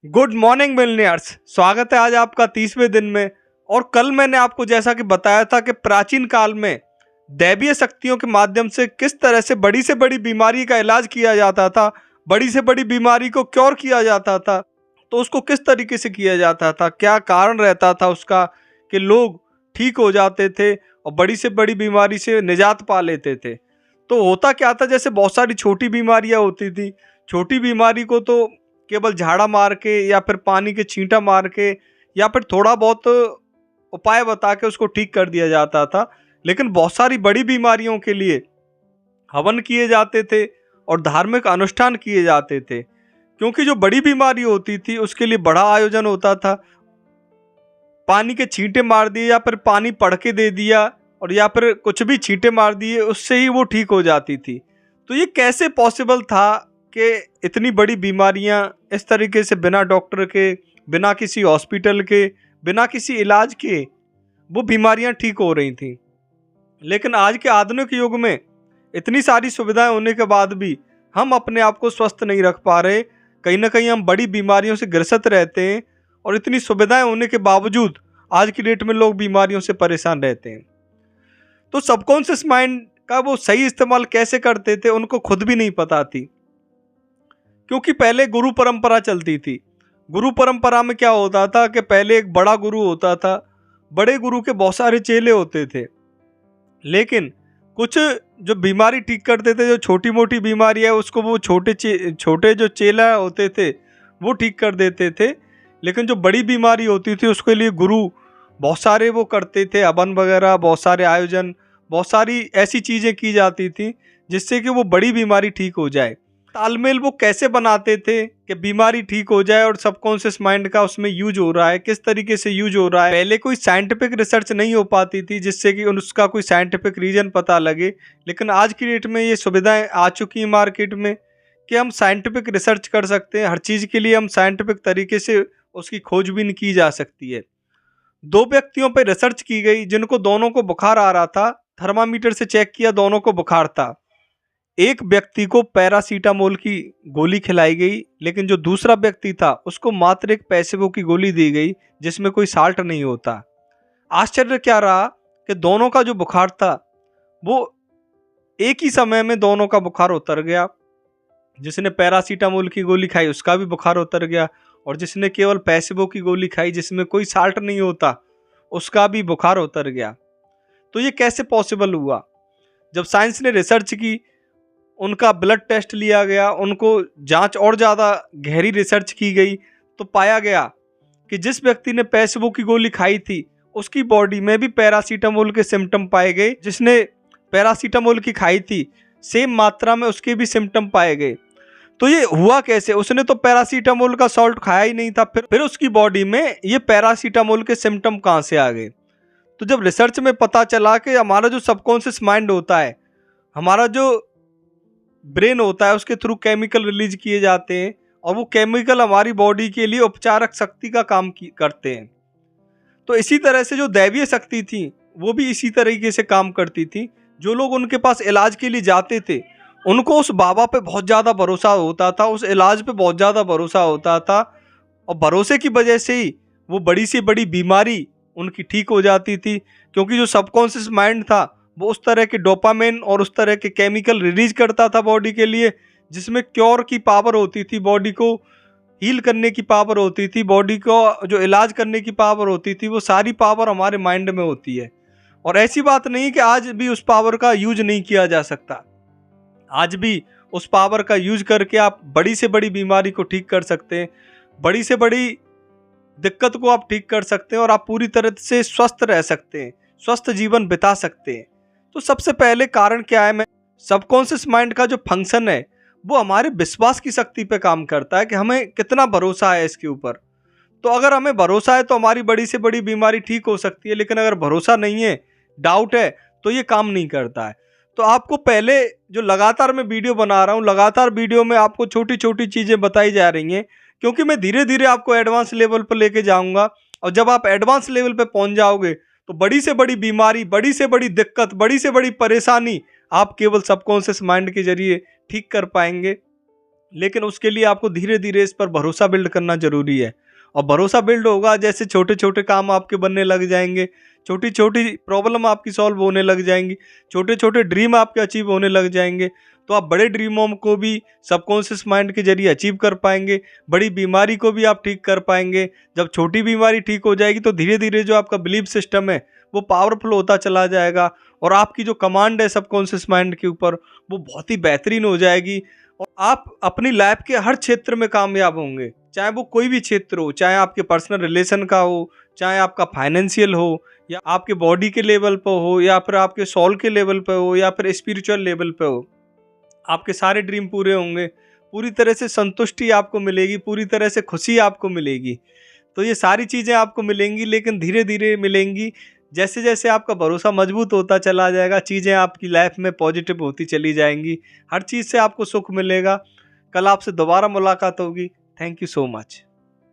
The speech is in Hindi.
Good morning मिलनियर्स। स्वागत है आज आपका 30वें दिन में। और कल मैंने आपको जैसा कि बताया था कि प्राचीन काल में दैवीय शक्तियों के माध्यम से किस तरह से बड़ी बीमारी का इलाज किया जाता था, बड़ी से बड़ी बीमारी को क्योर किया जाता था। तो उसको किस तरीके से किया जाता था, क्या कारण रहता था उसका कि लोग ठीक हो जाते थे और बड़ी से बड़ी बीमारी से निजात पा लेते थे। तो होता क्या था, जैसे बहुत सारी छोटी बीमारियां होती थी, छोटी बीमारी को तो केवल झाड़ा मार के या फिर पानी के छींटा मार के या फिर थोड़ा बहुत उपाय बता के उसको ठीक कर दिया जाता था। लेकिन बहुत सारी बड़ी बीमारियों के लिए हवन किए जाते थे और धार्मिक अनुष्ठान किए जाते थे, क्योंकि जो बड़ी बीमारी होती थी उसके लिए बड़ा आयोजन होता था। पानी के छींटे मार दिए या फिर पानी पढ़ के दे दिया और या फिर कुछ भी छींटे मार दिए, उससे ही वो ठीक हो जाती थी। तो ये कैसे पॉसिबल था कि इतनी बड़ी बीमारियां इस तरीके से बिना डॉक्टर के, बिना किसी हॉस्पिटल के, बिना किसी इलाज के वो बीमारियां ठीक हो रही थी। लेकिन आज के आधुनिक युग में इतनी सारी सुविधाएं होने के बाद भी हम अपने आप को स्वस्थ नहीं रख पा रहे। कहीं ना कहीं हम बड़ी बीमारियों से ग्रसित रहते हैं और इतनी सुविधाएं होने के बावजूद आज की डेट में लोग बीमारियों से परेशान रहते हैं। तो सबकॉन्शियस माइंड का वो सही इस्तेमाल कैसे करते थे उनको खुद भी नहीं पता थी, क्योंकि पहले गुरु परंपरा चलती थी। गुरु परंपरा में क्या होता था कि पहले एक बड़ा गुरु होता था, बड़े गुरु के बहुत सारे चेले होते थे। लेकिन कुछ जो बीमारी ठीक करते थे, जो छोटी मोटी बीमारी है उसको वो छोटे जो चेला होते थे वो ठीक कर देते थे। लेकिन जो बड़ी बीमारी होती थी उसके लिए गुरु बहुत सारे वो करते थे, हवन वगैरह, बहुत सारे आयोजन, बहुत सारी ऐसी चीज़ें की जाती थी जिससे कि वो बड़ी बीमारी ठीक हो जाए। तालमेल वो कैसे बनाते थे कि बीमारी ठीक हो जाए और सबकॉन्शियस माइंड का उसमें यूज हो रहा है, किस तरीके से यूज हो रहा है। पहले कोई साइंटिफिक रिसर्च नहीं हो पाती थी जिससे कि उसका कोई साइंटिफिक रीजन पता लगे। लेकिन आज की डेट में ये सुविधाएं आ चुकी हैं मार्केट में कि हम साइंटिफिक रिसर्च कर सकते हैं। हर चीज़ के लिए हम साइंटिफिक तरीके से उसकी खोजबीन की जा सकती है। दो व्यक्तियों पर रिसर्च की गई जिनको दोनों को बुखार आ रहा था। थर्मामीटर से चेक किया, दोनों को बुखार था। एक व्यक्ति को पैरासीटामोल की गोली खिलाई गई, लेकिन जो दूसरा व्यक्ति था उसको मात्र एक प्लेसिबो की गोली दी गई जिसमें कोई साल्ट नहीं होता। आश्चर्य क्या रहा कि दोनों का जो बुखार था वो एक ही समय में दोनों का बुखार उतर गया। जिसने पैरासीटामोल की गोली खाई उसका भी बुखार उतर गया और जिसने केवल प्लेसिबो की गोली खाई जिसमें कोई साल्ट नहीं होता उसका भी बुखार उतर गया। तो ये कैसे पॉसिबल हुआ? जब साइंस ने रिसर्च की, उनका ब्लड टेस्ट लिया गया, उनको जांच और ज़्यादा गहरी रिसर्च की गई, तो पाया गया कि जिस व्यक्ति ने प्लेसिबो की गोली खाई थी उसकी बॉडी में भी पैरासीटामोल के सिम्टम पाए गए। जिसने पैरासीटामोल की खाई थी सेम मात्रा में उसके भी सिम्टम पाए गए। तो ये हुआ कैसे? उसने तो पैरासीटामोल का सॉल्ट खाया ही नहीं था, फिर उसकी बॉडी में ये पैरासीटामोल के सिम्टम कहाँ से आ गए? तो जब रिसर्च में पता चला कि हमारा जो सबकॉन्शियस माइंड होता है, हमारा जो ब्रेन होता है, उसके थ्रू केमिकल रिलीज किए जाते हैं और वो केमिकल हमारी बॉडी के लिए उपचारक शक्ति का काम करते हैं। तो इसी तरह से जो दैवीय शक्ति थी वो भी इसी तरीके से काम करती थी। जो लोग उनके पास इलाज के लिए जाते थे उनको उस बाबा पे बहुत ज़्यादा भरोसा होता था, उस इलाज पे बहुत ज़्यादा भरोसा होता था और भरोसे की वजह से ही वो बड़ी से बड़ी बीमारी उनकी ठीक हो जाती थी। क्योंकि जो सबकॉन्शियस माइंड था वो उस तरह के डोपामिन और उस तरह के केमिकल रिलीज करता था बॉडी के लिए, जिसमें क्योर की पावर होती थी, बॉडी को हील करने की पावर होती थी, बॉडी को जो इलाज करने की पावर होती थी, वो सारी पावर हमारे माइंड में होती है। और ऐसी बात नहीं कि आज भी उस पावर का यूज नहीं किया जा सकता। आज भी उस पावर का यूज करके आप बड़ी से बड़ी बीमारी को ठीक कर सकते हैं, बड़ी से बड़ी दिक्कत को आप ठीक कर सकते हैं और आप पूरी तरह से स्वस्थ रह सकते हैं, स्वस्थ जीवन बिता सकते हैं। तो सबसे पहले कारण क्या है? मैं सबकॉन्शियस माइंड का जो फंक्शन है वो हमारे विश्वास की शक्ति पे काम करता है कि हमें कितना भरोसा है इसके ऊपर। तो अगर हमें भरोसा है तो हमारी बड़ी से बड़ी बीमारी ठीक हो सकती है, लेकिन अगर भरोसा नहीं है, डाउट है, तो ये काम नहीं करता है। तो आपको पहले जो लगातार मैं वीडियो बना रहा हूँ, लगातार वीडियो में आपको छोटी छोटी चीज़ें बताई जा रही हैं, क्योंकि मैं धीरे धीरे आपको एडवांस लेवल पर लेके जाऊँगा। और जब आप एडवांस लेवल पर पहुँच जाओगे तो बड़ी से बड़ी बीमारी, बड़ी से बड़ी दिक्कत, बड़ी से बड़ी परेशानी आप केवल सबकॉन्शियस माइंड के जरिए ठीक कर पाएंगे। लेकिन उसके लिए आपको धीरे धीरे इस पर भरोसा बिल्ड करना जरूरी है। और भरोसा बिल्ड होगा जैसे छोटे छोटे काम आपके बनने लग जाएंगे, छोटी छोटी प्रॉब्लम आपकी सॉल्व होने लग जाएंगी, छोटे छोटे ड्रीम आपके अचीव होने लग जाएंगे, तो आप बड़े ड्रीमों को भी सबकॉन्शियस माइंड के जरिए अचीव कर पाएंगे। बड़ी बीमारी को भी आप ठीक कर पाएंगे। जब छोटी बीमारी ठीक हो जाएगी तो धीरे धीरे जो आपका बिलीफ सिस्टम है वो पावरफुल होता चला जाएगा, और आपकी जो कमांड है सबकॉन्शियस माइंड के ऊपर वो बहुत ही बेहतरीन हो जाएगी, और आप अपनी लाइफ के हर क्षेत्र में कामयाब होंगे। चाहे वो कोई भी क्षेत्र हो, चाहे आपके पर्सनल रिलेशन का हो, चाहे आपका फाइनेंशियल हो, या आपके बॉडी के लेवल पर हो, या फिर आपके सोल के लेवल पर हो, या फिर स्पिरिचुअल लेवल पर हो, आपके सारे ड्रीम पूरे होंगे। पूरी तरह से संतुष्टि आपको मिलेगी, पूरी तरह से खुशी आपको मिलेगी। तो ये सारी चीज़ें आपको मिलेंगी, लेकिन धीरे धीरे मिलेंगी। जैसे जैसे आपका भरोसा मजबूत होता चला जाएगा, चीज़ें आपकी लाइफ में पॉजिटिव होती चली जाएंगी। हर चीज़ से आपको सुख मिलेगा। कल आपसे दोबारा मुलाकात होगी। Thank you so much.